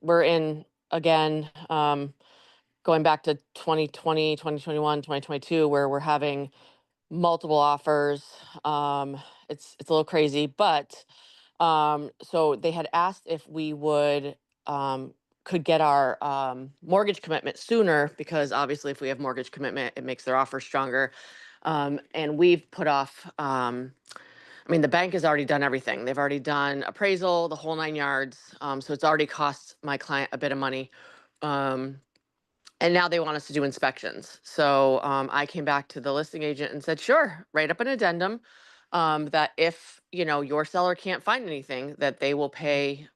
we're in again, going back to 2020, 2021, 2022, where we're having multiple offers. It's a little crazy, but so they had asked if we would could get our mortgage commitment sooner, because obviously if we have mortgage commitment, it makes their offer stronger. And we've put off. I mean, the bank has already done everything. They've already done appraisal, the whole 9 yards. So it's already cost my client a bit of money. Um, and now they want us to do inspections. So I came back to the listing agent and said, sure, write up an addendum that if, your seller can't find anything, that they will pay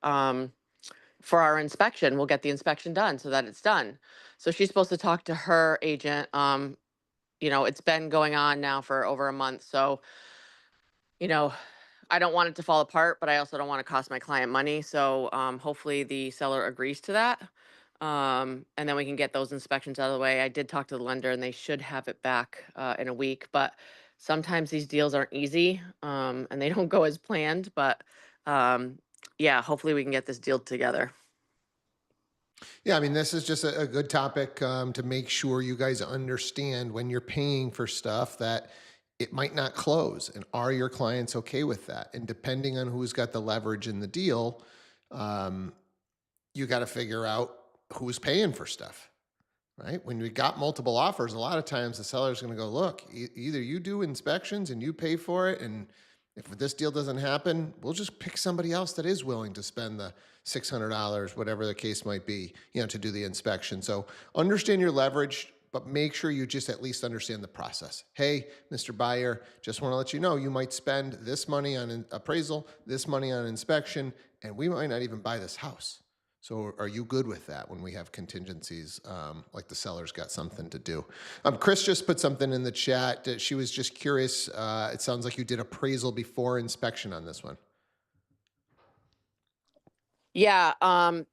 for our inspection. We'll get the inspection done so that it's done. So she's supposed to talk to her agent. It's been going on now for over a month. So, you know, I don't want it to fall apart, but I also don't want to cost my client money. So hopefully the seller agrees to that. And then we can get those inspections out of the way. I did talk to the lender and they should have it back in a week, but sometimes these deals aren't easy and they don't go as planned. But yeah, hopefully we can get this deal together. Yeah, I mean, this is just a good topic to make sure you guys understand when you're paying for stuff that it might not close. And are your clients okay with that? And depending on who's got the leverage in the deal, um, you got to figure out who's paying for stuff, right? When we got multiple offers, a lot of times the seller's going to go, look, either you do inspections and you pay for it, and if this deal doesn't happen, we'll just pick somebody else that is willing to spend the $600, whatever the case might be, to do the inspection. So understand your leverage, but make sure you just at least understand the process. Hey, Mr. Buyer, just want to let you know, you might spend this money on an appraisal, this money on inspection, and we might not even buy this house. So are you good with that when we have contingencies, like the seller's got something to do? Chris just put something in the chat. She was just curious. It sounds like you did appraisal before inspection on this one. Yeah, I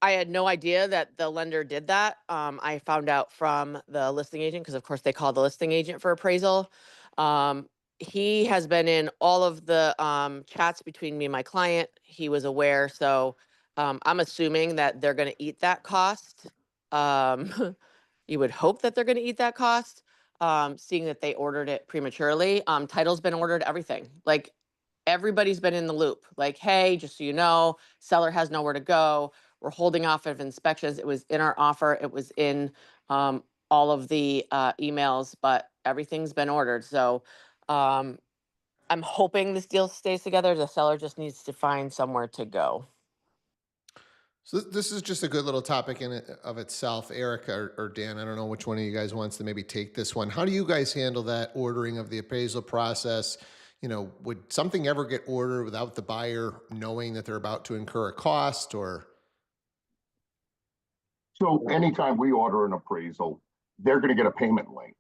had no idea that the lender did that. I found out from the listing agent because, of course, they call the listing agent for appraisal. He has been in all of the chats between me and my client. He was aware. So I'm assuming that they're going to eat that cost. You would hope that they're going to eat that cost, seeing that they ordered it prematurely. Title's been ordered, everything. Like, everybody's been in the loop. Like, hey, just so you know, seller has nowhere to go. We're holding off of inspections. It was in our offer. It was in all of the emails, but everything's been ordered. So I'm hoping this deal stays together. The seller just needs to find somewhere to go. So this is just a good little topic in it of itself. Eric or Dan, I don't know which one of you guys wants to maybe take this one. How do you guys handle that ordering of the appraisal process? Would something ever get ordered without the buyer knowing that they're about to incur a cost? Or So anytime we order an appraisal, they're going to get a payment link.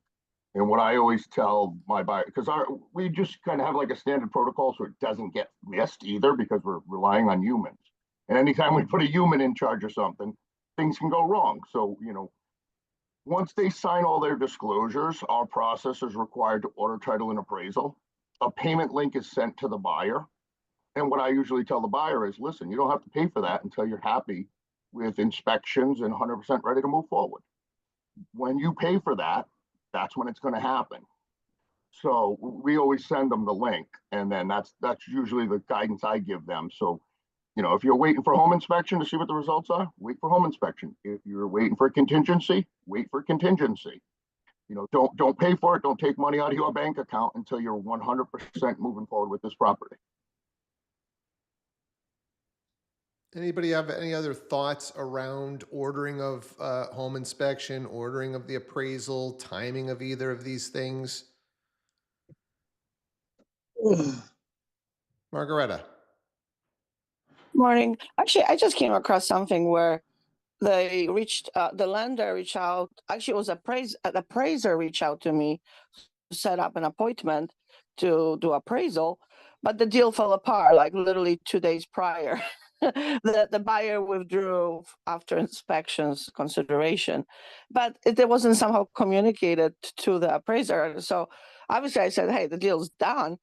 And what I always tell my buyer, because we just kind of have like a standard protocol so it doesn't get missed either, because we're relying on humans. And anytime we put a human in charge of something, things can go wrong. So, once they sign all their disclosures, our process is required to order title and appraisal. A payment link is sent to the buyer. And what I usually tell the buyer is, listen, you don't have to pay for that until you're happy with inspections and 100% ready to move forward. When you pay for that, that's when it's going to happen. So we always send them the link, and then that's usually the guidance I give them. So, if you're waiting for home inspection to see what the results are, wait for home inspection. If you're waiting for a contingency, wait for contingency. Don't pay for it. Don't take money out of your bank account until you're 100% moving forward with this property. anybody have any other thoughts around ordering of home inspection, ordering of the appraisal, timing of either of these things? Margaretta. Morning. Actually, I just came across something where the lender reached out. Actually, it was an appraiser reached out to me to set up an appointment to do appraisal, but the deal fell apart like literally 2 days prior. The buyer withdrew after inspections consideration, but it wasn't somehow communicated to the appraiser. So obviously I said, hey, the deal's done.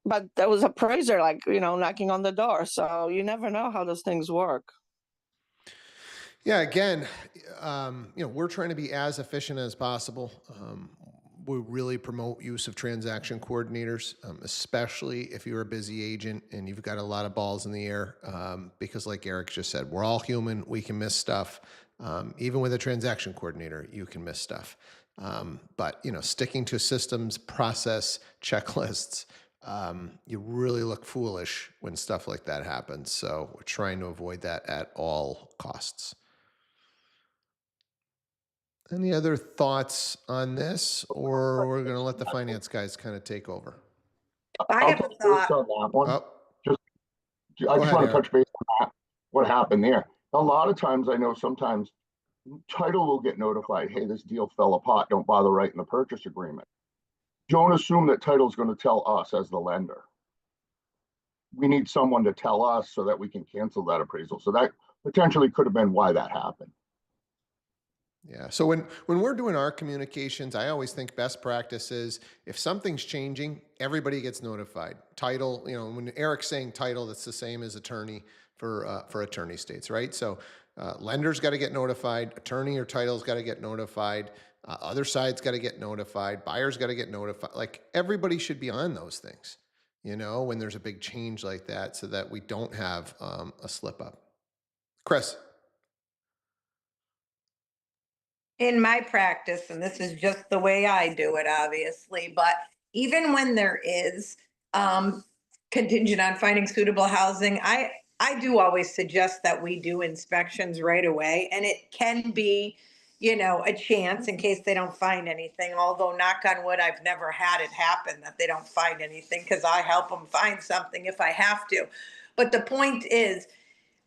But there was appraiser knocking on the door. So you never know how those things work. Yeah, again, we're trying to be as efficient as possible. We really promote use of transaction coordinators, especially if you're a busy agent and you've got a lot of balls in the air. Because, like Eric just said, we're all human. We can miss stuff. Even with a transaction coordinator, you can miss stuff. But sticking to systems, process, checklists, you really look foolish when stuff like that happens. So we're trying to avoid that at all costs. Any other thoughts on this, or we're going to let the finance guys kind of take over? I I'll have a touch base thought. on that one. Oh, Just, I go just ahead, want to Eric. touch base on that, what happened there. A lot of times, I know sometimes title will get notified, hey, this deal fell apart, don't bother writing the purchase agreement. Don't assume that title's going to tell us as the lender. We need someone to tell us so that we can cancel that appraisal. So that potentially could have been why that happened. Yeah. So when we're doing our communications, I always think best practice is if something's changing, everybody gets notified. Title, when Eric's saying title, that's the same as attorney for attorney states, right? So lender's got to get notified, attorney or title's got to get notified, other side's got to get notified, buyer's got to get notified. Like everybody should be on those things, when there's a big change like that, so that we don't have a slip up. Chris. In my practice, and this is just the way I do it, obviously, but even when there is contingent on finding suitable housing, I do always suggest that we do inspections right away, and it can be, a chance in case they don't find anything. Although, knock on wood, I've never had it happen that they don't find anything because I help them find something if I have to. But the point is,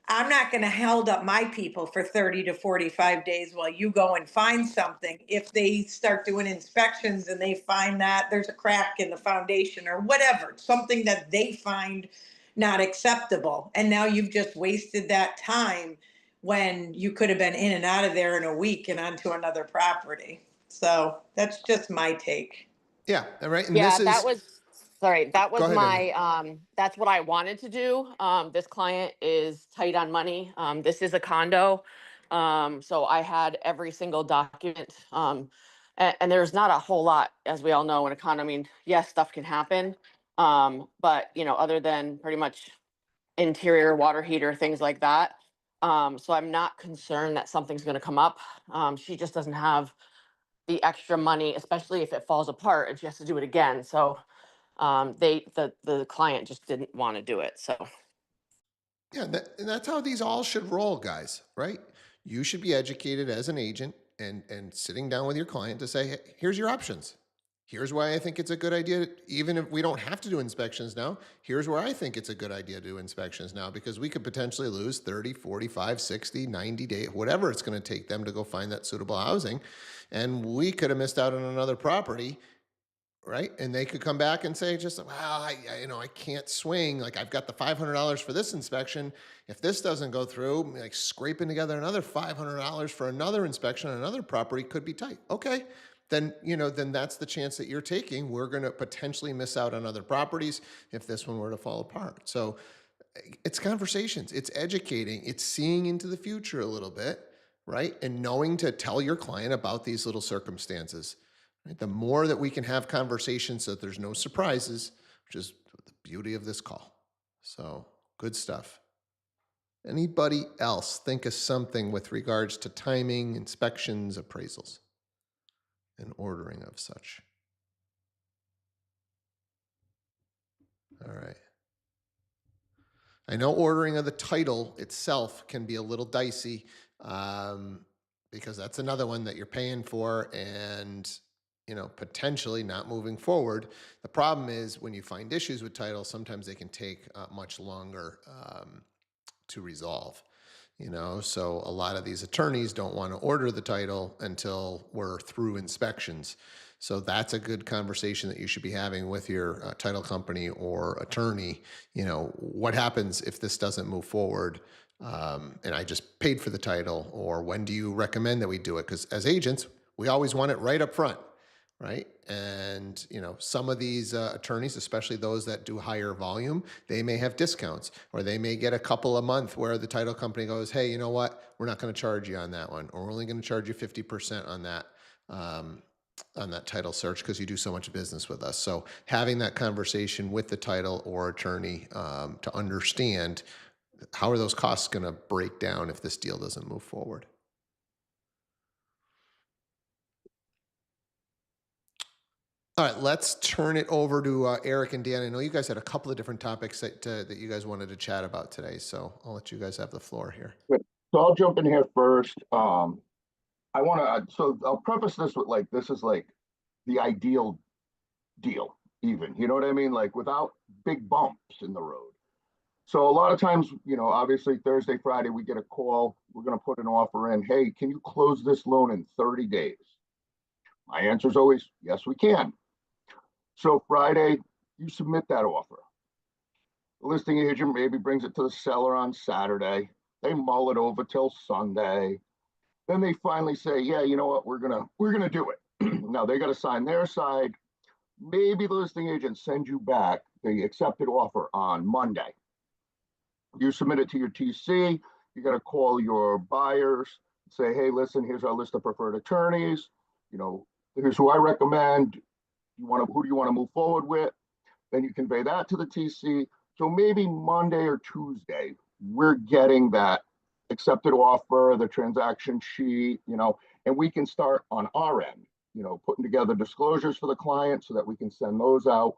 I'm not going to hold up my people for 30 to 45 days while you go and find something. If they start doing inspections and they find that there's a crack in the foundation or whatever, something that they find not acceptable. And now you've just wasted that time when you could have been in and out of there in a week and onto another property. So that's just my take. Yeah. All right. And Yeah, this that is, was, sorry, that go was ahead, Amy. that's what I wanted to do. This client is tight on money. This is a condo. So I had every single document. And there's not a whole lot, as we all know, in a condo. I mean, yes, stuff can happen. But other than pretty much interior water heater, things like that. So I'm not concerned that something's going to come up. She just doesn't have the extra money, especially if it falls apart and she has to do it again. So the client just didn't want to do it. So Yeah, and that's how these all should roll, guys, right? You should be educated as an agent and sitting down with your client to say, hey, here's your options. Here's why I think it's a good idea, even if we don't have to do inspections now. Here's where I think it's a good idea to do inspections now, because we could potentially lose 30, 45, 60, 90 days, whatever it's going to take them to go find that suitable housing. And we could have missed out on another property, right? And they could come back and say, just, well, I can't swing. Like, I've got the $500 for this inspection. If this doesn't go through, like scraping together another $500 for another inspection on another property could be tight. Okay. Then, then that's the chance that you're taking. We're going to potentially miss out on other properties if this one were to fall apart. So it's conversations, it's educating, it's seeing into the future a little bit, right? And knowing to tell your client about these little circumstances. Right? The more that we can have conversations so that there's no surprises, which is the beauty of this call. So good stuff. Anybody else think of something with regards to timing, inspections, appraisals, and ordering of such? All right. I know ordering of the title itself can be a little dicey, because that's another one that you're paying for and potentially not moving forward. The problem is when you find issues with title, sometimes they can take much longer to resolve. So a lot of these attorneys don't want to order the title until we're through inspections. So that's a good conversation that you should be having with your title company or attorney. What happens if this doesn't move forward? And I just paid for the title, or when do you recommend that we do it? Because as agents, we always want it right up front. right? And some of these attorneys, especially those that do higher volume, they may have discounts, or they may get a couple a month where the title company goes, hey, you know what, we're not going to charge you on that one, or we're only going to charge you 50% on that title search because you do so much business with us. So having that conversation with the title or attorney to understand how are those costs going to break down if this deal doesn't move forward. All right, let's turn it over to Eric and Dan. I know you guys had a couple of different topics that you guys wanted to chat about today, so I'll let you guys have the floor here. So I'll jump in here first. I want to, so I'll preface this with like, this is like the ideal deal, even, you know what I mean? Like without big bumps in the road. So a lot of times, obviously Thursday, Friday, we get a call. We're going to put an offer in. Hey, can you close this loan in 30 days? My answer is always, yes, we can. So Friday, you submit that offer. The listing agent maybe brings it to the seller on Saturday. They mull it over till Sunday. Then they finally say, yeah, you know what, we're gonna do it. Now they got to sign their side. Maybe the listing agent sends you back the accepted offer on Monday. You submit it to your TC. You got to call your buyers, say, hey, listen, here's our list of preferred attorneys. Here's who I recommend. Who do you want to move forward with? Then you convey that to the TC. So maybe Monday or Tuesday, we're getting that accepted offer, the transaction sheet, and we can start on our end, putting together disclosures for the client so that we can send those out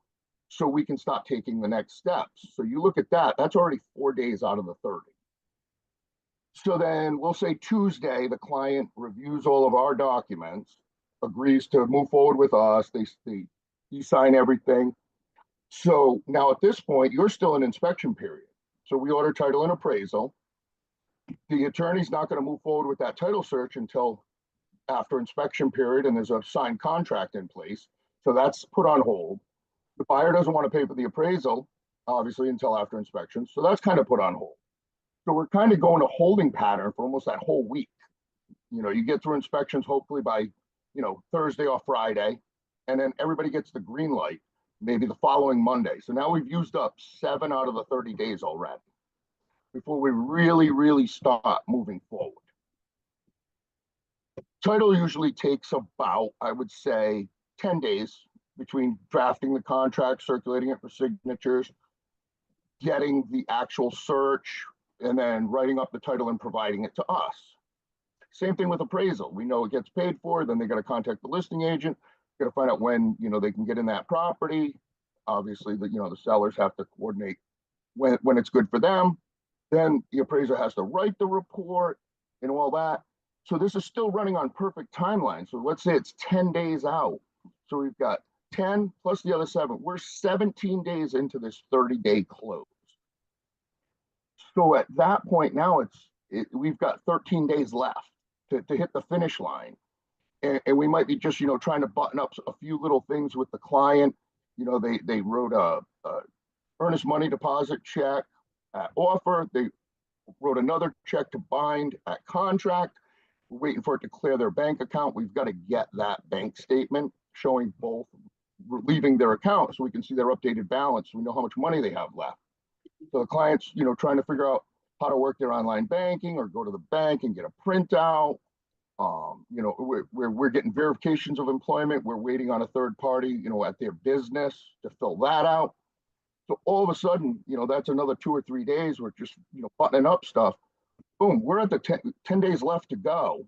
so we can start taking the next steps. So you look at that, that's already 4 days out of the 30. So then we'll say Tuesday, the client reviews all of our documents, agrees to move forward with us. You sign everything. So now at this point, you're still in inspection period. So we order title and appraisal. The attorney's not going to move forward with that title search until after inspection period, and there's a signed contract in place. So that's put on hold. The buyer doesn't want to pay for the appraisal, obviously, until after inspection. So that's kind of put on hold. So we're kind of going a holding pattern for almost that whole week. You get through inspections hopefully by, Thursday or Friday, and then everybody gets the green light maybe the following Monday. So now we've used up 7 out of the 30 days already before we really, really start moving forward. Title usually takes about, I would say, 10 days between drafting the contract, circulating it for signatures, getting the actual search, and then writing up the title and providing it to us. Same thing with appraisal. We know it gets paid for, then they got to contact the listing agent, got to find out when, they can get in that property. Obviously, the sellers have to coordinate when it's good for them. Then the appraiser has to write the report and all that. So this is still running on perfect timeline. So let's say it's 10 days out. So we've got 10 plus the other 7. We're 17 days into this 30-day close. So at that point now, we've got 13 days left to hit the finish line. And we might be just, trying to button up a few little things with the client. They wrote a earnest money deposit check at offer. They wrote another check to bind at contract. We're waiting for it to clear their bank account. We've got to get that bank statement showing both leaving their account so we can see their updated balance. So we know how much money they have left. So the client's, trying to figure out how to work their online banking or go to the bank and get a printout. We're getting verifications of employment. We're waiting on a third party, at their business to fill that out. So all of a sudden, that's another 2 or 3 days. We're just, buttoning up stuff. Boom, we're at the 10 days left to go.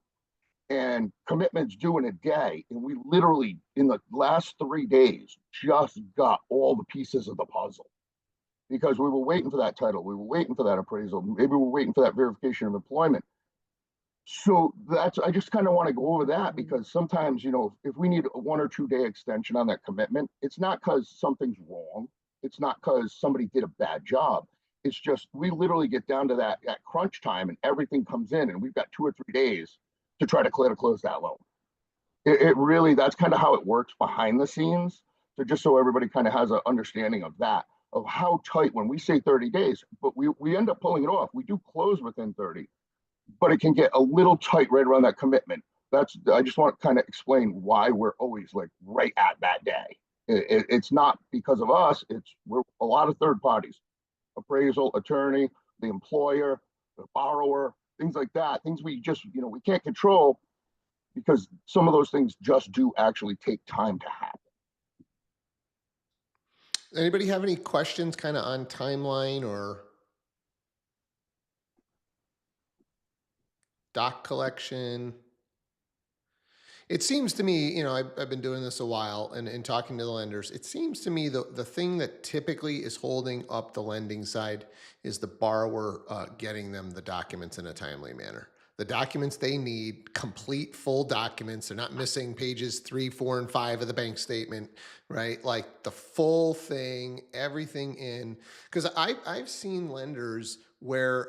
And commitments due in a day. And we literally, in the last 3 days, just got all the pieces of the puzzle. Because we were waiting for that title. We were waiting for that appraisal. Maybe we were waiting for that verification of employment. So I just kind of want to go over that because sometimes, if we need a 1 or 2 day extension on that commitment, it's not because something's wrong. It's not because somebody did a bad job. It's just, we literally get down to that crunch time and everything comes in and we've got 2 or 3 days to try to close that loan. It really, that's kind of how it works behind the scenes. So just so everybody kind of has an understanding of that, of how tight, when we say 30 days, but we end up pulling it off. We do close within 30. But it can get a little tight right around that commitment. I just want to kind of explain why we're always like right at that day. It's not because of us. We're a lot of third parties, appraisal, attorney, the employer, the borrower, things like that. Things we just, we can't control because some of those things just do actually take time to happen. Anybody have any questions kind of on timeline or doc collection? It seems to me, I've been doing this a while and talking to the lenders. It seems to me the thing that typically is holding up the lending side is the borrower getting them the documents in a timely manner. The documents they need, complete full documents. They're not missing pages 3, 4, and 5 of the bank statement, right? Like the full thing, everything in. Because I've seen lenders where,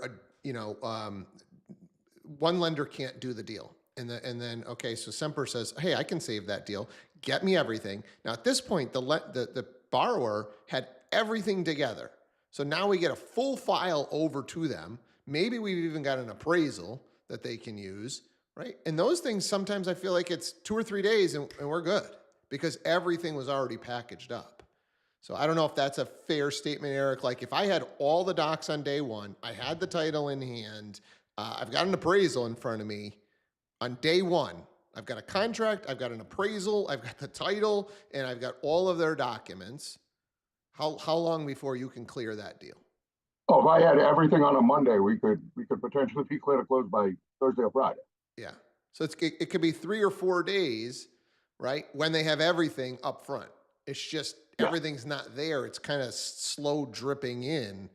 one lender can't do the deal. And then, okay, so Semper says, hey, I can save that deal. Get me everything. Now, at this point, the borrower had everything together. So now we get a full file over to them. Maybe we've even got an appraisal that they can use, right? And those things, sometimes I feel like it's 2 or 3 days and we're good because everything was already packaged up. So I don't know if that's a fair statement, Eric. Like if I had all the docs on day one, I had the title in hand, I've got an appraisal in front of me. On day one, I've got a contract, I've got an appraisal, I've got the title, and I've got all of their documents. How long before you can clear that deal? Oh, if I had everything on a Monday, we could potentially be clear to close by Thursday or Friday. Yeah. So it could be 3 or 4 days, right? When they have everything up front. It's just everything's not there. It's kind of slow dripping in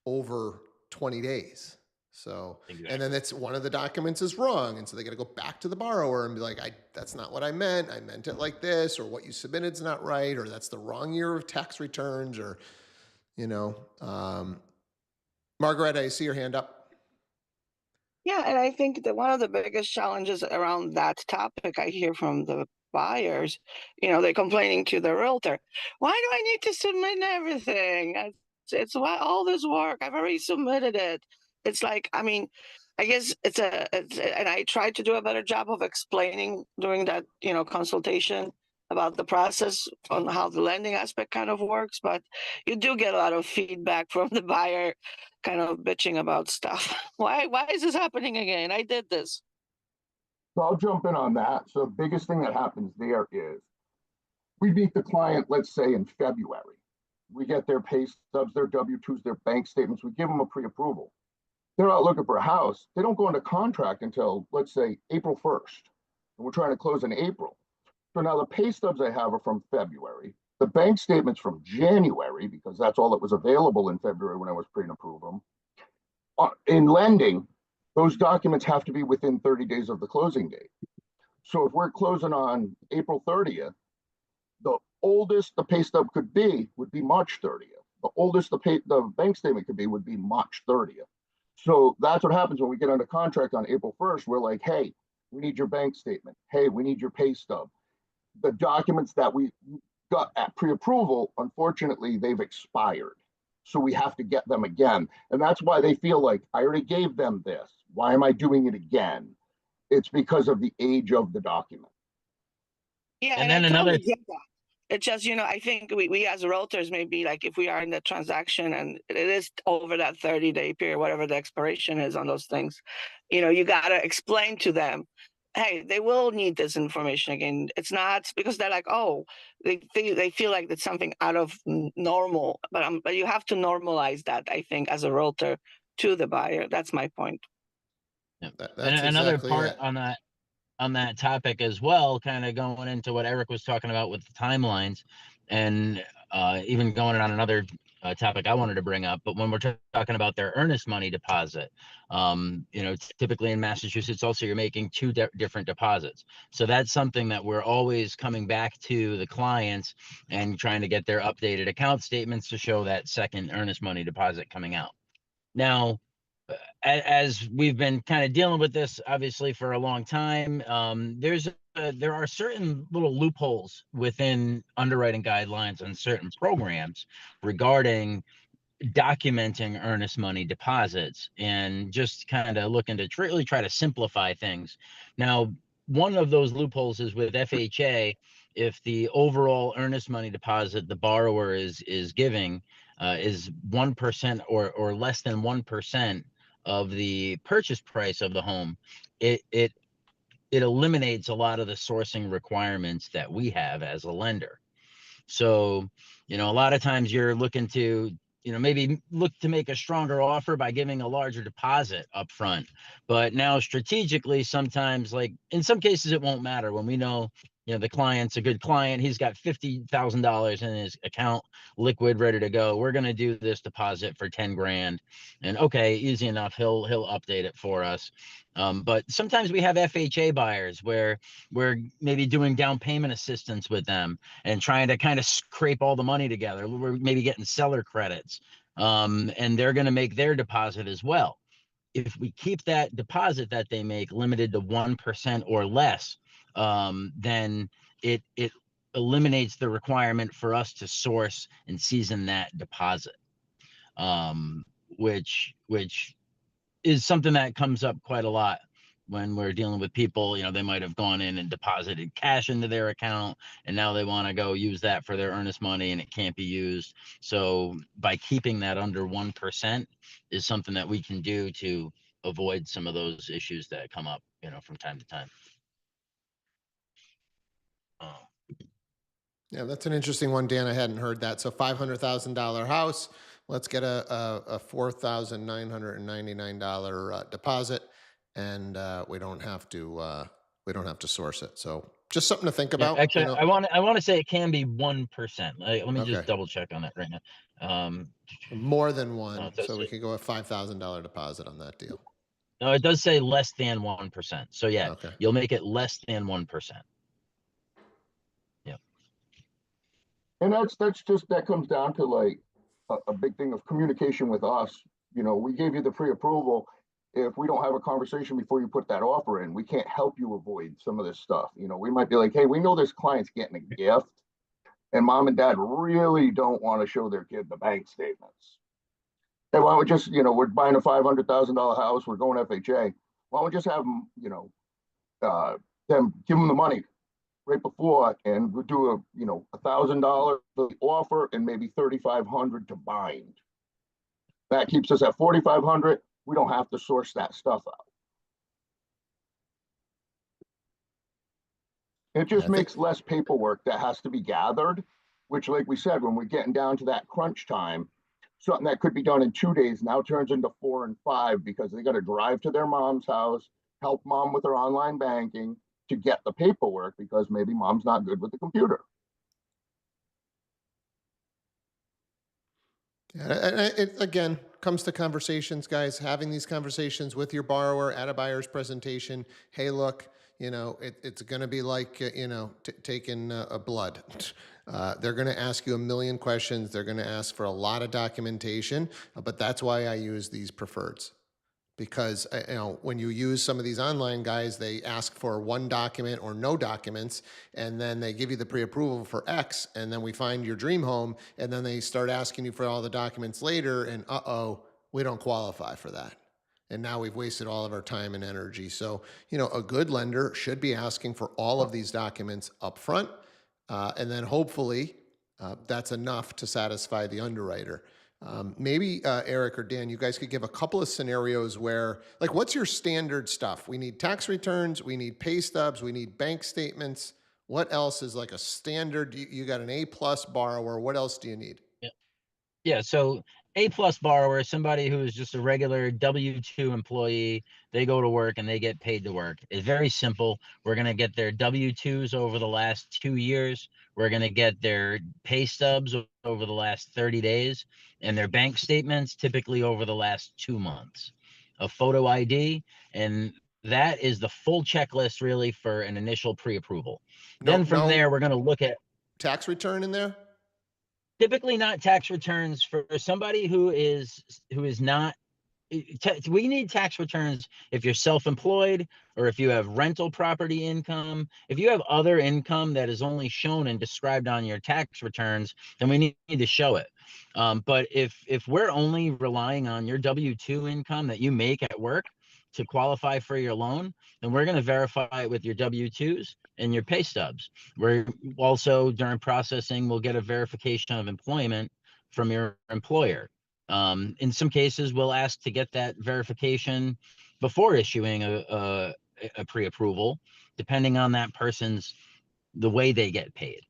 over 20 days. So, exactly. And then it's one of the documents is wrong. And so they got to go back to the borrower and be like, that's not what I meant. I meant it like this, or what you submitted is not right, or that's the wrong year of tax returns, or, Margaret, I see your hand up. Yeah, and I think that one of the biggest challenges around that topic I hear from the buyers, they're complaining to the realtor, why do I need to submit everything? It's why all this work, I've already submitted it. It's like, I guess and I tried to do a better job of explaining during that, consultation about the process on how the lending aspect kind of works, but you do get a lot of feedback from the buyer kind of bitching about stuff. Why is this happening again? I did this. So I'll jump in on that. So the biggest thing that happens there is we meet the client, let's say in February. We get their pay stubs, their W-2s, their bank statements. We give them a pre-approval. They're out looking for a house. They don't go into contract until, let's say, April 1st. And we're trying to close in April. So now the pay stubs I have are from February. The bank statements from January, because that's all that was available in February when I was pre-approved them. In lending, those documents have to be within 30 days of the closing date. So if we're closing on April 30th, the oldest the pay stub could be would be March 30th. The oldest the bank statement could be would be March 30th. So that's what happens when we get under contract on April 1st. We're like, hey, we need your bank statement. Hey, we need your pay stub. The documents that we got at pre-approval, unfortunately, they've expired. So we have to get them again. And that's why they feel like, I already gave them this. Why am I doing it again? It's because of the age of the document. Yeah, and then another get that. It's just, I think we as realtors, maybe like if we are in the transaction and it is over that 30-day period, whatever the expiration is on those things, you got to explain to them, hey, they will need this information again. It's not because they're like, oh, they feel like it's something out of normal, but you have to normalize that, I think, as a realtor to the buyer. That's my point. Yeah. And another exactly part on that topic as well, kind of going into what Eric was talking about with the timelines, and even going on another topic I wanted to bring up. But when we're talking about their earnest money deposit, typically in Massachusetts, also you're making two different deposits. So that's something that we're always coming back to the clients and trying to get their updated account statements to show that second earnest money deposit coming out. Now, as we've been kind of dealing with this obviously for a long time, there are certain little loopholes within underwriting guidelines and certain programs regarding documenting earnest money deposits, and just kind of looking to really try to simplify things. Now, one of those loopholes is with FHA. If the overall earnest money deposit the borrower is giving is 1% or less than 1% of the purchase price of the home, it eliminates a lot of the sourcing requirements that we have as a lender. So, a lot of times you're looking to, maybe look to make a stronger offer by giving a larger deposit up front. But now strategically, sometimes, like in some cases, it won't matter when we know, the client's a good client. He's got $50,000 in his account, liquid, ready to go. We're going to do this deposit for 10 grand. And okay, easy enough. He'll update it for us. But sometimes we have FHA buyers where we're maybe doing down payment assistance with them and trying to kind of scrape all the money together. We're maybe getting seller credits, and they're going to make their deposit as well. If we keep that deposit that they make limited to 1% or less, then it eliminates the requirement for us to source and season that deposit, which is something that comes up quite a lot when we're dealing with people. They might have gone in and deposited cash into their account, and now they want to go use that for their earnest money, and it can't be used. So by keeping that under 1% is something that we can do to avoid some of those issues that come up, from time to time. Yeah, that's an interesting one, Dan. I hadn't heard that. So $500,000 house. Let's get a $4,999 deposit, and we don't have to source it. So just something to think about. Actually, I want to say it can be 1%. Let me Okay. just double check on that right now. More than one, No, so we could go a $5,000 deposit on that deal. No, it does say less than 1%. So yeah, Okay. you'll make it less than 1%. And that comes down to like a big thing of communication with us. We gave you the pre-approval. If we don't have a conversation before you put that offer in, we can't help you avoid some of this stuff. We might be like, hey, we know this client's getting a gift, and mom and dad really don't want to show their kid the bank statements. Hey, why don't we just, we're buying a $500,000 house, we're going FHA. Why don't we just have them, give them the money right before, and we'll do a $1,000 offer and maybe $3,500 to bind. That keeps us at $4,500. We don't have to source that stuff out. It just makes less paperwork that has to be gathered, which, like we said, when we're getting down to that crunch time, something that could be done in 2 days now turns into 4 and 5 because they got to drive to their mom's house, help mom with her online banking to get the paperwork because maybe mom's not good with the computer. Yeah, and it again comes to conversations, guys. Having these conversations with your borrower at a buyer's presentation. Hey, look, it's going to be like taking a blood. They're going to ask you a million questions. They're going to ask for a lot of documentation, but that's why I use these preferreds. Because when you use some of these online guys, they ask for one document or no documents, and then they give you the pre-approval for X, and then we find your dream home, and then they start asking you for all the documents later, and we don't qualify for that. And now we've wasted all of our time and energy. So, a good lender should be asking for all of these documents up front, and then hopefully that's enough to satisfy the underwriter. Maybe Eric or Dan, you guys could give a couple of scenarios where, like, what's your standard stuff? We need tax returns, we need pay stubs, we need bank statements. What else is like a standard? You got an A+ borrower. What else do you need? Yeah. So A+ borrower, somebody who is just a regular W-2 employee. They go to work and they get paid to work. It's very simple. We're going to get their W-2s over the last 2 years. We're going to get their pay stubs over the last 30 days and their bank statements typically over the last 2 months. A photo ID, and that is the full checklist really for an initial pre-approval. Then from there, we're going to look at tax return in there. Typically not tax returns for somebody who is not. We need tax returns if you're self-employed or if you have rental property income. If you have other income that is only shown and described on your tax returns, then we need to show it. But if we're only relying on your W-2 income that you make at work, to qualify for your loan, then we're going to verify it with your W-2s and your pay stubs. We're also, during processing, we'll get a verification of employment from your employer. In some cases, we'll ask to get that verification before issuing a pre-approval, depending on that person's, the way they get paid.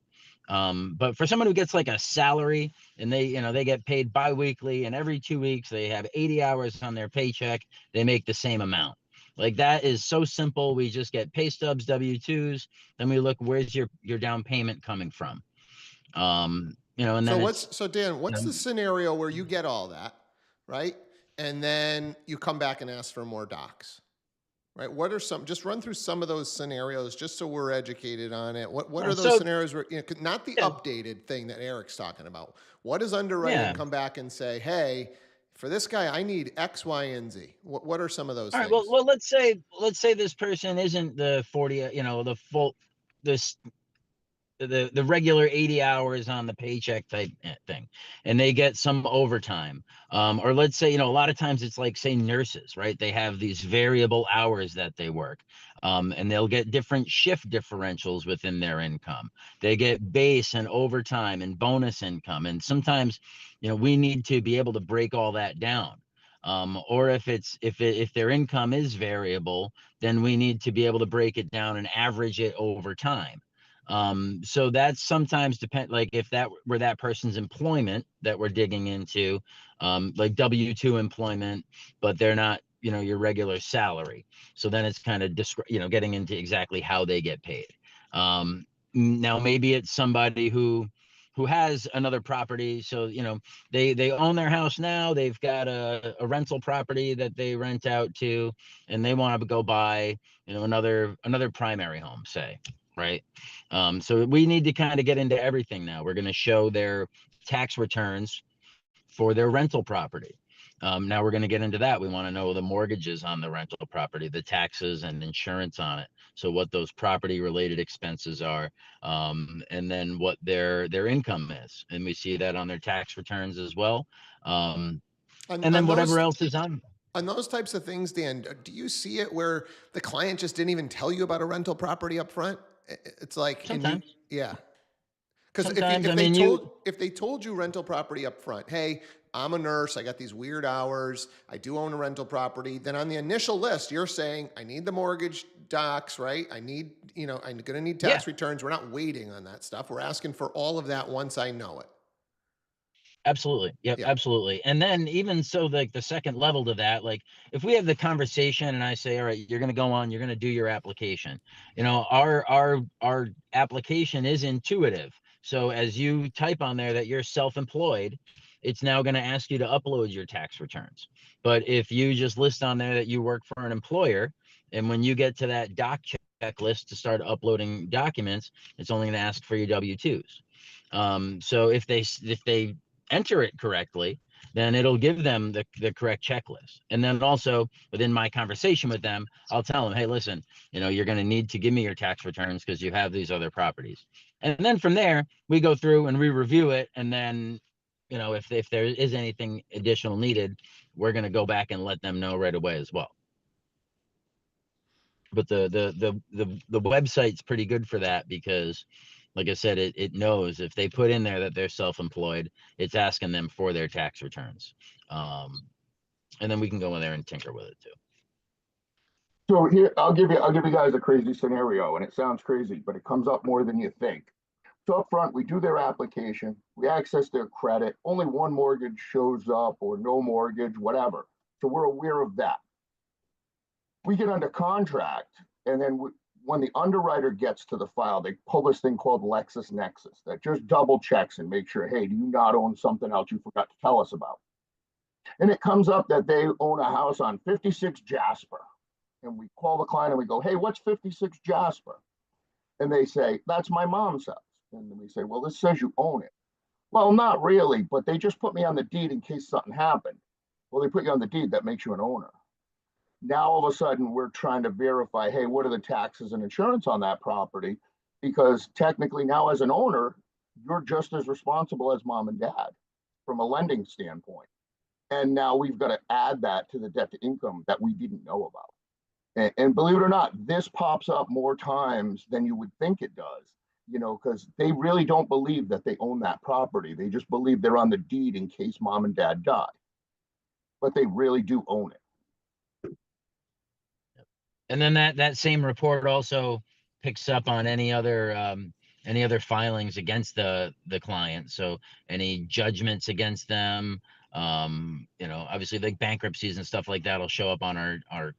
But for someone who gets like a salary and they get paid bi-weekly, and every 2 weeks they have 80 hours on their paycheck, they make the same amount. Like, that is so simple. We just get pay stubs, W-2s, then we look, where's your down payment coming from? And then So Dan, what's the scenario where you get all that, right? And then you come back and ask for more docs, right? What are some, just run through some of those scenarios just so we're educated on it. What are those scenarios where, not the updated thing that Eric's talking about. What does underwriting come back and say, hey, for this guy, I need X, Y, and Z. What are some of those things? Well, let's say this person isn't the 40, the full, this, the regular 80 hours on the paycheck type thing, and they get some overtime. Or let's say, a lot of times it's like, say, nurses, right? They have these variable hours that they work, and they'll get different shift differentials within their income. They get base and overtime and bonus income. And sometimes, we need to be able to break all that down. Or if their income is variable, then we need to be able to break it down and average it over time. So that's sometimes like if that were that person's employment that we're digging into, like W-2 employment, but they're not, your regular salary. So then it's kind of, getting into exactly how they get paid. Now maybe it's somebody who has another property. So, they own their house now, they've got a rental property that they rent out to, and they want to go buy, another primary home, say. Right. So we need to kind of get into everything now. We're going to show their tax returns for their rental property. Now we're going to get into that. We want to know the mortgages on the rental property, the taxes and insurance on it. So what those property related expenses are, and then what their income is. And we see that on their tax returns as well. And then whatever else is on. On those types of things, Dan, do you see it where the client just didn't even tell you about a rental property up front? It's like, sometimes. Yeah. Because if they told you rental property up front, hey, I'm a nurse, I got these weird hours, I do own a rental property, then on the initial list, you're saying, I need the mortgage docs, right? I need, I'm going to need tax returns. We're not waiting on that stuff. We're asking for all of that once I know it. Absolutely. Yep, absolutely. And then even so, like the second level to that, like if we have the conversation and I say, all right, you're going to go on, you're going to do your application, our application is intuitive. So as you type on there that you're self-employed, it's now going to ask you to upload your tax returns. But if you just list on there that you work for an employer, and when you get to that doc checklist to start uploading documents, it's only going to ask for your W-2s. So if they enter it correctly, then it'll give them the correct checklist. And then also within my conversation with them, I'll tell them, hey, listen, you're going to need to give me your tax returns because you have these other properties. And then from there, we go through and we review it. And then, if there is anything additional needed, we're going to go back and let them know right away as well. But the website's pretty good for that because, like I said, it knows if they put in there that they're self-employed, it's asking them for their tax returns. And then we can go in there and tinker with it too. So here, I'll give you guys a crazy scenario, and it sounds crazy, but it comes up more than you think. So up front, we do their application, we access their credit, only one mortgage shows up or no mortgage, whatever. So we're aware of that. We get under contract, and then when the underwriter gets to the file, they pull this thing called LexisNexis that just double checks and make sure, hey, do you not own something else you forgot to tell us about? And it comes up that they own a house on 56 Jasper. And we call the client and we go, hey, what's 56 Jasper? And they say, that's my mom's house. And then we say, well, this says you own it. Well, not really, but they just put me on the deed in case something happened. Well, they put you on the deed, that makes you an owner. Now, all of a sudden, we're trying to verify, hey, what are the taxes and insurance on that property? Because technically now as an owner, you're just as responsible as mom and dad from a lending standpoint. And now we've got to add that to the debt to income that we didn't know about. And believe it or not, this pops up more times than you would think it does, because they really don't believe that they own that property. They just believe they're on the deed in case mom and dad die, but they really do own it. And then that same report also picks up on any other filings against the client. So any judgments against them, obviously like bankruptcies and stuff like that will show up on our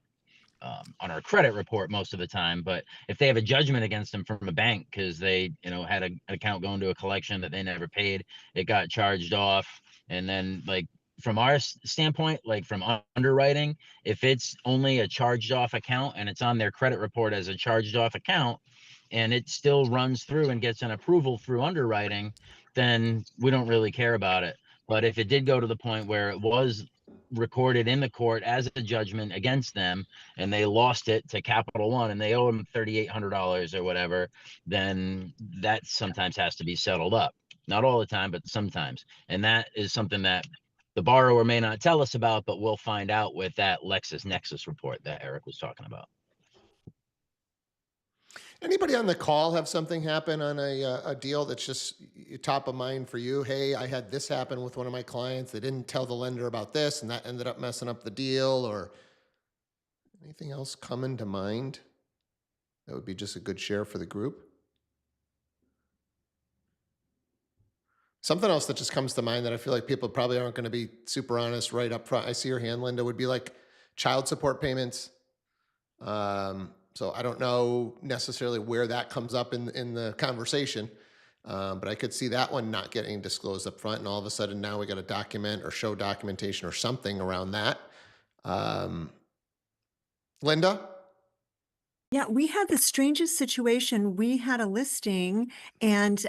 credit report most of the time. But if they have a judgment against them from a bank because they had an account going to a collection that they never paid, it got charged off, and then like from our standpoint, like from underwriting, if it's only a charged off account and it's on their credit report as a charged off account and it still runs through and gets an approval through underwriting, then we don't really care about it. But if it did go to the point where it was recorded in the court as a judgment against them and they lost it to Capital One and they owe them $3,800 or whatever, then that sometimes has to be settled up. Not all the time, but sometimes. And that is something that the borrower may not tell us about, but we'll find out with that LexisNexis report that Eric was talking about. Anybody on the call have something happen on a deal that's just top of mind for you? Hey, I had this happen with one of my clients. They didn't tell the lender about this, and that ended up messing up the deal. Or anything else coming to mind? That would be just a good share for the group. Something else that just comes to mind that I feel like people probably aren't going to be super honest right up front. I see your hand, Linda, would be like child support payments. So I don't know necessarily where that comes up in the conversation, but I could see that one not getting disclosed up front, and all of a sudden now we got to document or show documentation or something around that. Linda? Yeah, we had the strangest situation. We had a listing and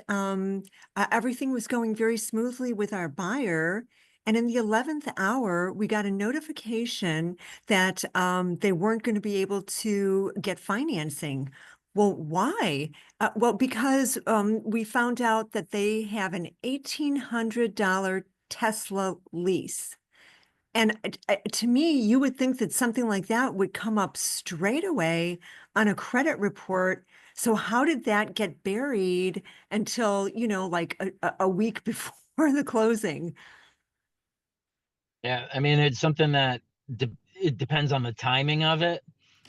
everything was going very smoothly with our buyer. And in the 11th hour, we got a notification that they weren't going to be able to get financing. Well, why? Well, because we found out that they have an $1,800 Tesla lease. And to me, you would think that something like that would come up straight away on a credit report. So how did that get buried until, like a week before the closing? Yeah, I mean, it's something that it depends on the timing of it.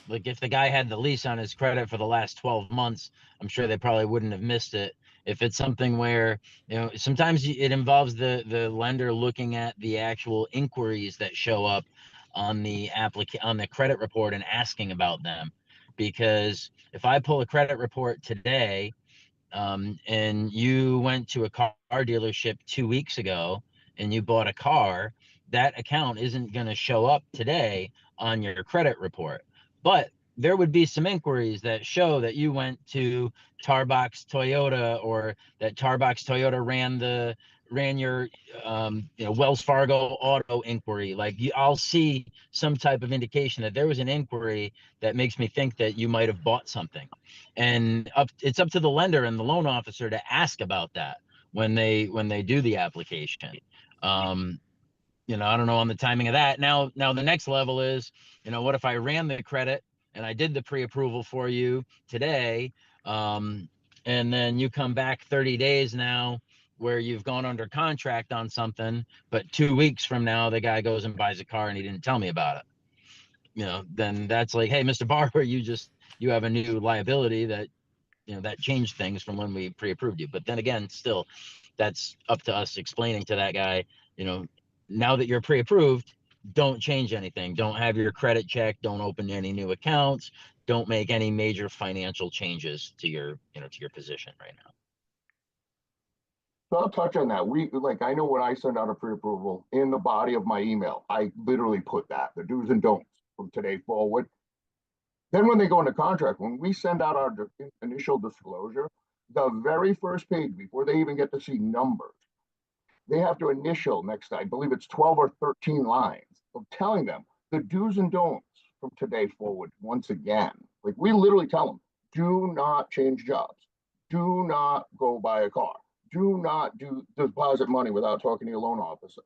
Like if the guy had the lease on his credit for the last 12 months, I'm sure they probably wouldn't have missed it. If it's something where, sometimes it involves the lender looking at the actual inquiries that show up on the on the credit report and asking about them. Because if I pull a credit report today, and you went to a car dealership 2 weeks ago and you bought a car, that account isn't going to show up today on your credit report. But there would be some inquiries that show that you went to Tarbox Toyota, or that Tarbox Toyota ran your Wells Fargo auto inquiry. Like I'll see some type of indication that there was an inquiry that makes me think that you might have bought something. And it's up to the lender and the loan officer to ask about that when they do the application. I don't know on the timing of that. Now the next level is, what if I ran the credit and I did the pre-approval for you today, and then you come back 30 days now where you've gone under contract on something, but 2 weeks from now the guy goes and buys a car and he didn't tell me about it. Then that's like, hey, Mr. Barber, you have a new liability that that changed things from when we pre-approved you. But then again, still, that's up to us explaining to that guy, now that you're pre-approved, don't change anything. Don't have your credit checked. Don't open any new accounts. Don't make any major financial changes to your position right now. So I'll touch on that. I know when I send out a pre-approval, in the body of my email, I literally put that, the do's and don'ts from today forward. Then when they go into contract, when we send out our initial disclosure, the very first page, before they even get to see numbers, they have to initial next, I believe it's 12 or 13 lines of telling them the do's and don'ts from today forward. Once again, like we literally tell them, do not change jobs. Do not go buy a car. Do not deposit money without talking to your loan officer.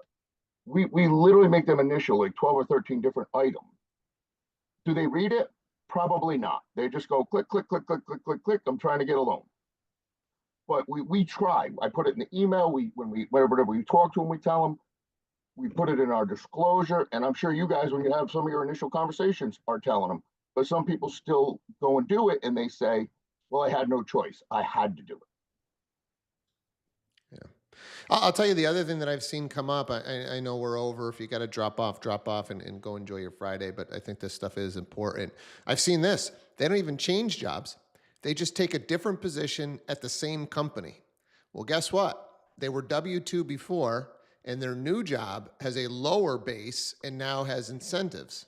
we literally make them initial like 12 or 13 different items. Do they read it? Probably not. They just go click, click, click, click, click, click, click. I'm trying to get a loan. But we try. I put it in the email. Whenever we talk to them, we tell them. We put it in our disclosure, and I'm sure you guys, when you have some of your initial conversations, are telling them. But some people still go and do it, and they say, "Well, I had no choice. I had to do it." I'll tell you the other thing that I've seen come up. I know we're over. If you got to drop off and go enjoy your Friday. But I think this stuff is important. I've seen this. They don't even change jobs. They just take a different position at the same company. Well, guess what? They were W-2 before, and their new job has a lower base and now has incentives.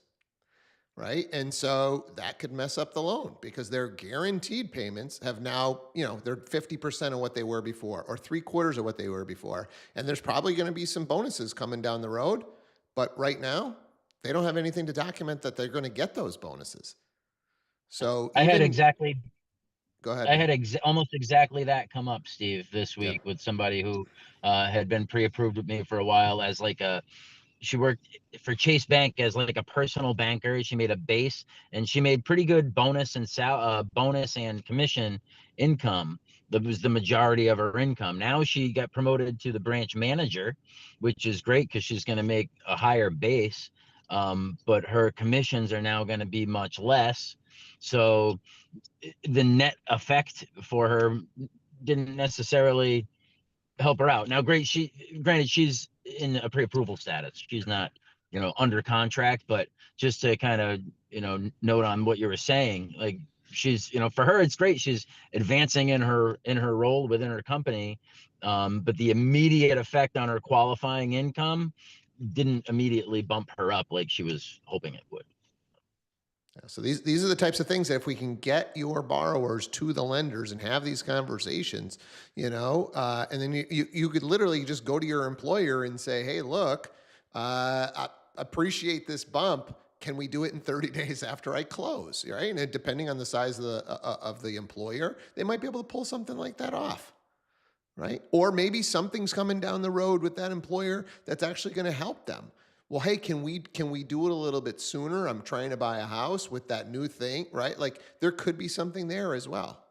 Right. And so that could mess up the loan because their guaranteed payments have now, they're 50% of what they were before or 3/4 of what they were before. And there's probably going to be some bonuses coming down the road. But right now, they don't have anything to document that they're going to get those bonuses. So I had exactly. Go ahead. I had almost exactly that come up, Steve, this week with somebody who had been pre-approved with me for a while as like she worked for Chase Bank as like a personal banker. She made a base and she made pretty good bonus and commission income. That was the majority of her income. Now she got promoted to the branch manager, which is great because she's going to make a higher base. But her commissions are now going to be much less. So the net effect for her didn't necessarily help her out. Now, granted, she's in a pre-approval status. She's not, under contract, but just to kind of, note on what you were saying, like she's, for her, it's great. She's advancing in her role within her company. But the immediate effect on her qualifying income didn't immediately bump her up like she was hoping it would. So these are the types of things that if we can get your borrowers to the lenders and have these conversations, and then you could literally just go to your employer and say, hey, look, I appreciate this bump. Can we do it in 30 days after I close? Right. And depending on the size of the employer, they might be able to pull something like that off. Right. Or maybe something's coming down the road with that employer that's actually going to help them. Well, hey, can we do it a little bit sooner? I'm trying to buy a house with that new thing, right? Like there could be something there as well.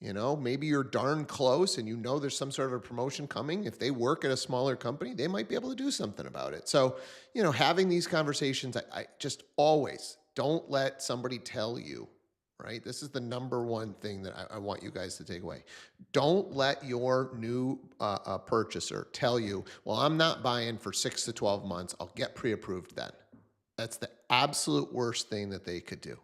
Maybe you're darn close and there's some sort of a promotion coming. If they work at a smaller company, they might be able to do something about it. So, having these conversations, I just always don't let somebody tell you, right? This is the number one thing that I want you guys to take away. Don't let your new purchaser tell you, well, I'm not buying for 6 to 12 months. I'll get pre-approved then. That's the absolute worst thing that they could do.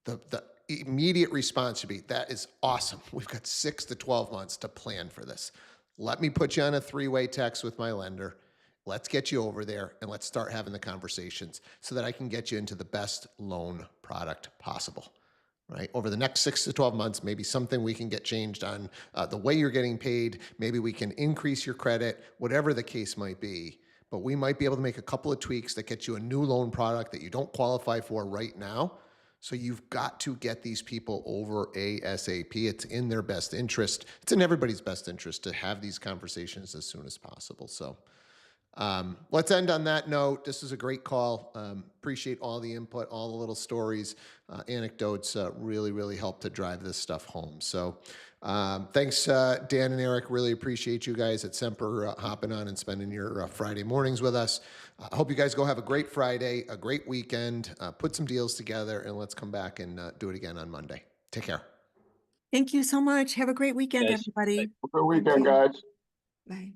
The immediate response should be, that is awesome. We've got 6 to 12 months to plan for this. Let me put you on a 3-way text with my lender. Let's get you over there and let's start having the conversations so that I can get you into the best loan product possible. Right? Over the next 6 to 12 months, maybe something we can get changed on the way you're getting paid. Maybe we can increase your credit, whatever the case might be. But we might be able to make a couple of tweaks that get you a new loan product that you don't qualify for right now. So you've got to get these people over ASAP. It's in their best interest. It's in everybody's best interest to have these conversations as soon as possible. So let's end on that note. This is a great call. Appreciate all the input, all the little stories, anecdotes, really, really help to drive this stuff home. So thanks, Dan and Eric. Really appreciate you guys at Semper hopping on and spending your Friday mornings with us. I hope you guys go have a great Friday, a great weekend, put some deals together, and let's come back and do it again on Monday. Take care. Thank you so much. Have a great weekend, Guys, everybody. Good weekend, guys. Bye.